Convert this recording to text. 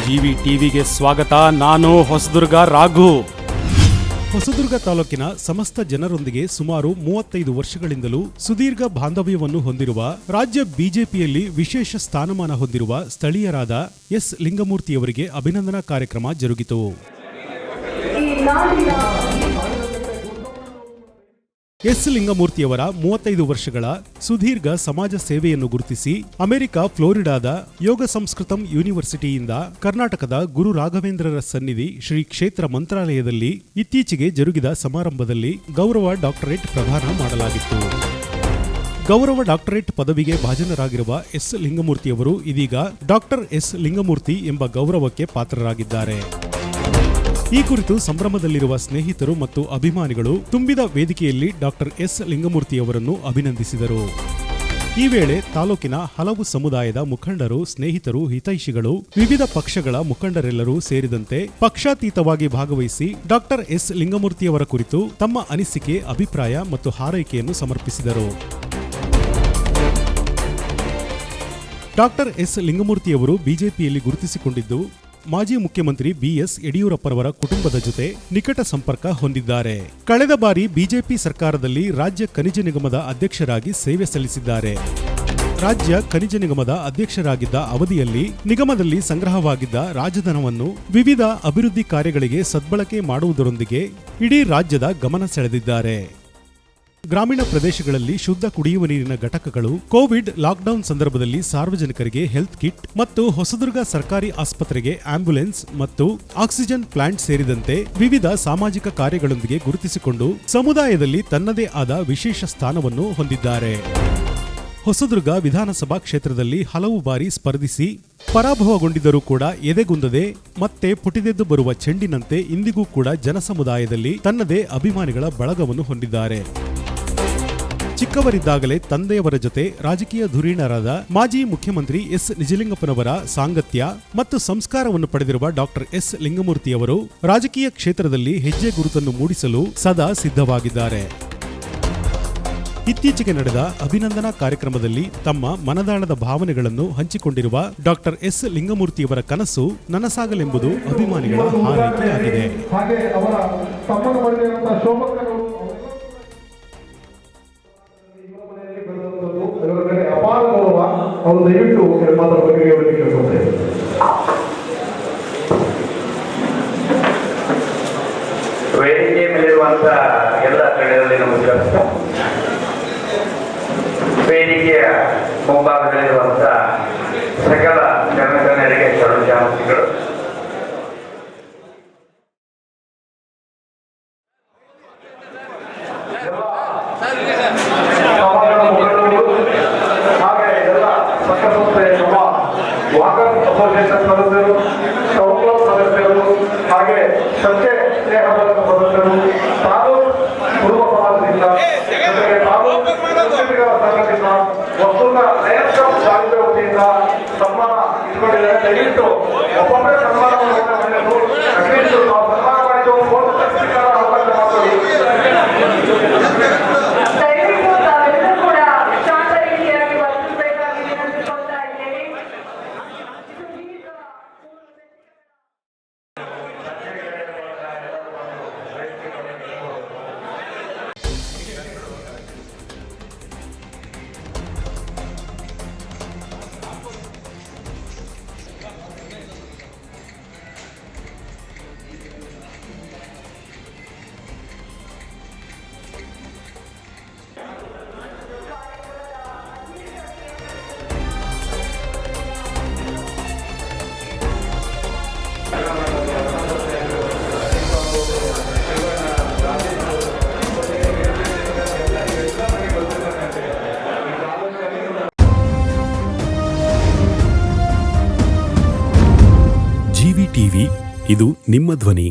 GV ಟಿವಿಗೆ ಸ್ವಾಗತ. ನಾನು ಹೊಸದುರ್ಗ ರಾಘು. ಹೊಸದುರ್ಗ ತಾಲೂಕಿನ ಸಮಸ್ತ ಜನರೊಂದಿಗೆ ಸುಮಾರು 35 ವರ್ಷಗಳಿಂದಲೂ ಸುದೀರ್ಘ ಬಾಂಧವ್ಯವನ್ನು ಹೊಂದಿರುವ, ರಾಜ್ಯ ಬಿಜೆಪಿಯಲ್ಲಿ ವಿಶೇಷ ಸ್ಥಾನಮಾನ ಹೊಂದಿರುವ ಸ್ಥಳೀಯರಾದ ಎಸ್ ಲಿಂಗಮೂರ್ತಿಯವರಿಗೆ ಅಭಿನಂದನಾ ಕಾರ್ಯಕ್ರಮ ಜರುಗಿತು. ಎಸ್ ಲಿಂಗಮೂರ್ತಿಯವರ 35 ವರ್ಷಗಳ ಸುದೀರ್ಘ ಸಮಾಜ ಸೇವೆಯನ್ನು ಗುರುತಿಸಿ ಅಮೆರಿಕ ಫ್ಲೋರಿಡಾದ ಯೋಗ ಸಂಸ್ಕೃತಂ ಯೂನಿವರ್ಸಿಟಿಯಿಂದ ಕರ್ನಾಟಕದ ಗುರು ರಾಘವೇಂದ್ರರ ಸನ್ನಿಧಿ ಶ್ರೀ ಕ್ಷೇತ್ರ ಮಂತ್ರಾಲಯದಲ್ಲಿ ಇತ್ತೀಚೆಗೆ ಜರುಗಿದ ಸಮಾರಂಭದಲ್ಲಿ ಗೌರವ ಡಾಕ್ಟರೇಟ್ ಪ್ರದಾನ ಮಾಡಲಾಗಿತ್ತು. ಗೌರವ ಡಾಕ್ಟರೇಟ್ ಪದವಿಗೆ ಭಾಜನರಾಗಿರುವ ಎಸ್ ಲಿಂಗಮೂರ್ತಿಯವರು ಇದೀಗ ಡಾಕ್ಟರ್ ಎಸ್ ಲಿಂಗಮೂರ್ತಿ ಎಂಬ ಗೌರವಕ್ಕೆ ಪಾತ್ರರಾಗಿದ್ದಾರೆ. ಈ ಕುರಿತು ಸಂಭ್ರಮದಲ್ಲಿರುವ ಸ್ನೇಹಿತರು ಮತ್ತು ಅಭಿಮಾನಿಗಳು ತುಂಬಿದ ವೇದಿಕೆಯಲ್ಲಿ ಡಾಕ್ಟರ್ ಎಸ್ ಲಿಂಗಮೂರ್ತಿಯವರನ್ನು ಅಭಿನಂದಿಸಿದರು. ಈ ವೇಳೆ ತಾಲೂಕಿನ ಹಲವು ಸಮುದಾಯದ ಮುಖಂಡರು, ಸ್ನೇಹಿತರು, ಹಿತೈಷಿಗಳು, ವಿವಿಧ ಪಕ್ಷಗಳ ಮುಖಂಡರೆಲ್ಲರೂ ಸೇರಿದಂತೆ ಪಕ್ಷಾತೀತವಾಗಿ ಭಾಗವಹಿಸಿ ಡಾಕ್ಟರ್ ಎಸ್ ಲಿಂಗಮೂರ್ತಿಯವರ ಕುರಿತು ತಮ್ಮ ಅನಿಸಿಕೆ, ಅಭಿಪ್ರಾಯ ಮತ್ತು ಹಾರೈಕೆಯನ್ನು ಸಮರ್ಪಿಸಿದರು. ಡಾಕ್ಟರ್ ಎಸ್ ಲಿಂಗಮೂರ್ತಿಯವರು ಬಿಜೆಪಿಯಲ್ಲಿ ಗುರುತಿಸಿಕೊಂಡಿದ್ದು ಮಾಜಿ ಮುಖ್ಯಮಂತ್ರಿ ಬಿಎಸ್ ಯಡಿಯೂರಪ್ಪರವರ ಕುಟುಂಬದ ಜೊತೆ ನಿಕಟ ಸಂಪರ್ಕ ಹೊಂದಿದ್ದಾರೆ. ಕಳೆದ ಬಾರಿ ಬಿಜೆಪಿ ಸರ್ಕಾರದಲ್ಲಿ ರಾಜ್ಯ ಖನಿಜ ನಿಗಮದ ಅಧ್ಯಕ್ಷರಾಗಿ ಸೇವೆ ಸಲ್ಲಿಸಿದ್ದಾರೆ. ರಾಜ್ಯ ಖನಿಜ ನಿಗಮದ ಅಧ್ಯಕ್ಷರಾಗಿದ್ದ ಅವಧಿಯಲ್ಲಿ ನಿಗಮದಲ್ಲಿ ಸಂಗ್ರಹವಾಗಿದ್ದ ರಾಜಧನವನ್ನು ವಿವಿಧ ಅಭಿವೃದ್ಧಿ ಕಾರ್ಯಗಳಿಗೆ ಸದ್ಬಳಕೆ ಮಾಡುವುದರೊಂದಿಗೆ ಇಡೀ ರಾಜ್ಯದ ಗಮನ ಸೆಳೆದಿದ್ದಾರೆ. ಗ್ರಾಮೀಣ ಪ್ರದೇಶಗಳಲ್ಲಿ ಶುದ್ಧ ಕುಡಿಯುವ ನೀರಿನ ಘಟಕಗಳು, ಕೋವಿಡ್ ಲಾಕ್ಡೌನ್ ಸಂದರ್ಭದಲ್ಲಿ ಸಾರ್ವಜನಿಕರಿಗೆ ಹೆಲ್ತ್ ಕಿಟ್ ಮತ್ತು ಹೊಸದುರ್ಗ ಸರ್ಕಾರಿ ಆಸ್ಪತ್ರೆಗೆ ಆಂಬ್ಯುಲೆನ್ಸ್ ಮತ್ತು ಆಕ್ಸಿಜನ್ ಪ್ಲಾಂಟ್ ಸೇರಿದಂತೆ ವಿವಿಧ ಸಾಮಾಜಿಕ ಕಾರ್ಯಗಳೊಂದಿಗೆ ಗುರುತಿಸಿಕೊಂಡು ಸಮುದಾಯದಲ್ಲಿ ತನ್ನದೇ ಆದ ವಿಶೇಷ ಸ್ಥಾನವನ್ನು ಹೊಂದಿದ್ದಾರೆ. ಹೊಸದುರ್ಗ ವಿಧಾನಸಭಾ ಕ್ಷೇತ್ರದಲ್ಲಿ ಹಲವು ಬಾರಿ ಸ್ಪರ್ಧಿಸಿ ಪರಾಭವಗೊಂಡಿದ್ದರೂ ಕೂಡ ಎದೆಗುಂದದೆ ಮತ್ತೆ ಪುಟಿದೆದ್ದು ಬರುವ ಚೆಂಡಿನಂತೆ ಇಂದಿಗೂ ಕೂಡ ಜನಸಮುದಾಯದಲ್ಲಿ ತನ್ನದೇ ಅಭಿಮಾನಿಗಳ ಬಳಗವನ್ನು ಹೊಂದಿದ್ದಾರೆ. ಚಿಕ್ಕವರಿದ್ದಾಗಲೇ ತಂದೆಯವರ ಜೊತೆ ರಾಜಕೀಯ ಧುರೀಣರಾದ ಮಾಜಿ ಮುಖ್ಯಮಂತ್ರಿ ಎಸ್ ನಿಜಲಿಂಗಪ್ಪನವರ ಸಾಂಗತ್ಯ ಮತ್ತು ಸಂಸ್ಕಾರವನ್ನು ಪಡೆದಿರುವ ಡಾಕ್ಟರ್ ಎಸ್ ಲಿಂಗಮೂರ್ತಿಯವರು ರಾಜಕೀಯ ಕ್ಷೇತ್ರದಲ್ಲಿ ಹೆಜ್ಜೆ ಗುರುತನ್ನು ಮೂಡಿಸಲು ಸದಾ ಸಿದ್ಧವಾಗಿದ್ದಾರೆ. ಇತ್ತೀಚೆಗೆ ನಡೆದ ಅಭಿನಂದನಾ ಕಾರ್ಯಕ್ರಮದಲ್ಲಿ ತಮ್ಮ ಮನದಾಳದ ಭಾವನೆಗಳನ್ನು ಹಂಚಿಕೊಂಡಿರುವ ಡಾಕ್ಟರ್ ಎಸ್ ಲಿಂಗಮೂರ್ತಿಯವರ ಕನಸು ನನಸಾಗಲೆಂಬುದು ಅಭಿಮಾನಿಗಳ ಹಾರೈಕೆಯಾಗಿದೆ. ವೇದಿಕೆ ಮೇಲಿರುವಂತ ಎಲ್ಲ ಕಡೆಯಲ್ಲಿ ನಮಸ್ಕಾರ. ವೇದಿಕೆಯ ಮುಂಭಾಗದಲ್ಲಿರುವಂತ ಸಕಲ ಜನರಿಗೆ ಶರಣಾರ್ಥಿಗಳು. ಹಾಗೆ ಎಲ್ಲ ಸಂಘ ಸಂಸ್ಥೆಯ ವಾಕರ್ ಅಸೋಸಿಯೇಷನ್ ಸದಸ್ಯರು, ಟೌನ್ ಕ್ಲಬ್ ಸದಸ್ಯರು, ಹಾಗೆ ಸಂಖ್ಯೆ ಸ್ನೇಹದ ಸದಸ್ಯರು, ತಾಲೂಕು ಕುರುಬ ಸಮಾಜದಿಂದ ಜೊತೆಗೆ ತಾಲೂಕು ಸಂಘದಿಂದ ವಸ್ತುನ ಲಯನ್ಸ್ ಕ್ಲಬ್ ಸಾಹಿತ್ಯ ವತಿಯಿಂದ ಸನ್ಮಾನ ಇಟ್ಕೊಂಡಿದ್ದಾರೆ. ದಯವಿಟ್ಟು ಒಬ್ಬೊಬ್ಬರೇ ಸನ್ಮಾನವನ್ನು ಅಟ್ಲೀಸ್ಟ್ ನಾವು ಸನ್ಮಾನ ಮಾಡಿದ್ದು ಒಂದು ಸರ್ಕಾರ ಅವಕಾಶ ಮಾಡ್ತೀವಿ. ಜಿವಿ ಟಿವಿ, ಇದು ನಿಮ್ಮ ಧ್ವನಿ.